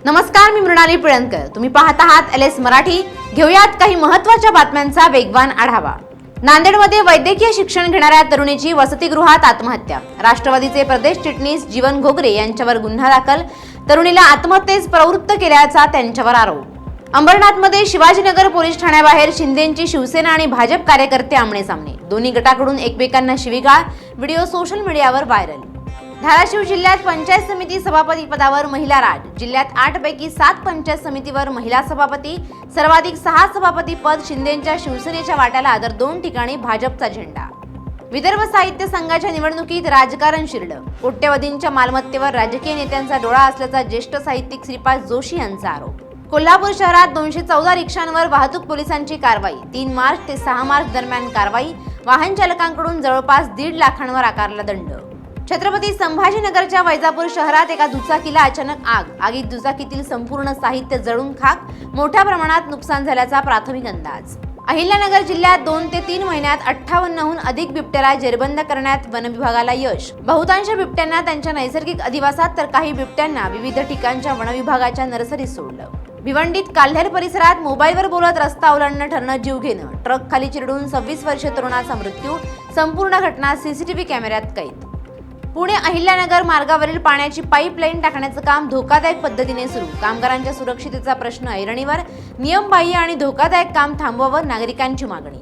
नमस्कार, मी मृणाली पिळणकर. तुम्ही पाहत आहात LS मराठी. घेऊयात काही महत्त्वाच्या बातम्यांचा वेगवान आढावा. नांदेडमध्ये वैद्यकीय शिक्षण घेणाऱ्या तरुणीची वसतिगृहात आत्महत्या. राष्ट्रवादीचे प्रदेश चिटणीस जीवन घोगरे यांच्यावर गुन्हा दाखल. तरुणीला आत्महत्येस प्रवृत्त केल्याचा त्यांच्यावर आरोप. अंबरनाथमध्ये शिवाजीनगर पोलीस ठाण्याबाहेर शिंदेंची शिवसेना आणि भाजप कार्यकर्ते आमने-सामने. दोन्ही गटाकडून एकमेकांना शिवीगाळ. व्हिडिओ सोशल मीडियावर व्हायरल. धाराशिव जिल्ह्यात पंचायत समिती सभापती पदावर महिला राज. जिल्ह्यात 8 पैकी 7 पंचायत समितीवर महिला सभापती. सर्वाधिक 6 सभापती पद शिंदेंच्या शिवसेनेच्या वाट्याला, तर 2 ठिकाणी भाजपचा झेंडा. विदर्भ साहित्य संघाच्या निवडणुकीत राजकारण शिरलं. कोट्यवधींच्या मालमत्तेवर राजकीय नेत्यांचा डोळा असल्याचा ज्येष्ठ साहित्यिक श्रीपाद जोशी यांचा आरोप. कोल्हापूर शहरात 214 रिक्षांवर वाहतूक पोलिसांची कारवाई. 3 मार्च ते 6 मार्च दरम्यान कारवाई. वाहन चालकांकडून जवळपास 1.5 लाखांवर आकारला दंड. छत्रपती संभाजीनगरच्या वैजापूर शहरात एका दुचाकीला अचानक आग. आगीत दुचाकीतील संपूर्ण साहित्य जळून खाक. मोठ्या प्रमाणात नुकसान झाल्याचा प्राथमिक अंदाज. अहिल्यानगर जिल्ह्यात 2 ते 3 महिन्यात 58हून अधिक बिबट्याला जेरबंद करण्यात वन विभागाला यश. बहुतांश बिबट्यांना त्यांच्या नैसर्गिक अधिवासात, तर काही बिबट्यांना विविध ठिकाणच्या वन विभागाच्या नर्सरीत सोडलं. भिवंडीत काल्हेर परिसरात मोबाईलवर बोलत रस्ता ओलांडणं ठरलं जीव घेणं. ट्रक खाली चिरडून 26 वर्षीय तरुणाचा मृत्यू. संपूर्ण घटना सीसीटीव्ही कॅमेऱ्यात कैद. पुणे अहिल्यानगर मार्गावरील पाण्याची पाईपलाईन टाकण्याचं काम धोकादायक पद्धतीने सुरू. कामगारांच्या सुरक्षिततेचा प्रश्न ऐरणीवर. नियमबाह्य आणि धोकादायक काम थांबवावं, नागरिकांची मागणी.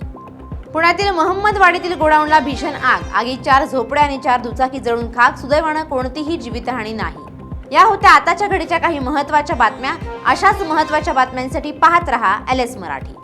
पुण्यातील महम्मदवाडीतील गोडाऊनला भीषण आग. आगीत 4 झोपड्या आणि 4 दुचाकी जळून खाक. सुदैवानं कोणतीही जीवितहानी नाही. या होत्या आताच्या घडीच्या काही महत्त्वाच्या बातम्या. अशाच महत्त्वाच्या बातम्यांसाठी पाहत रहा LS मराठी.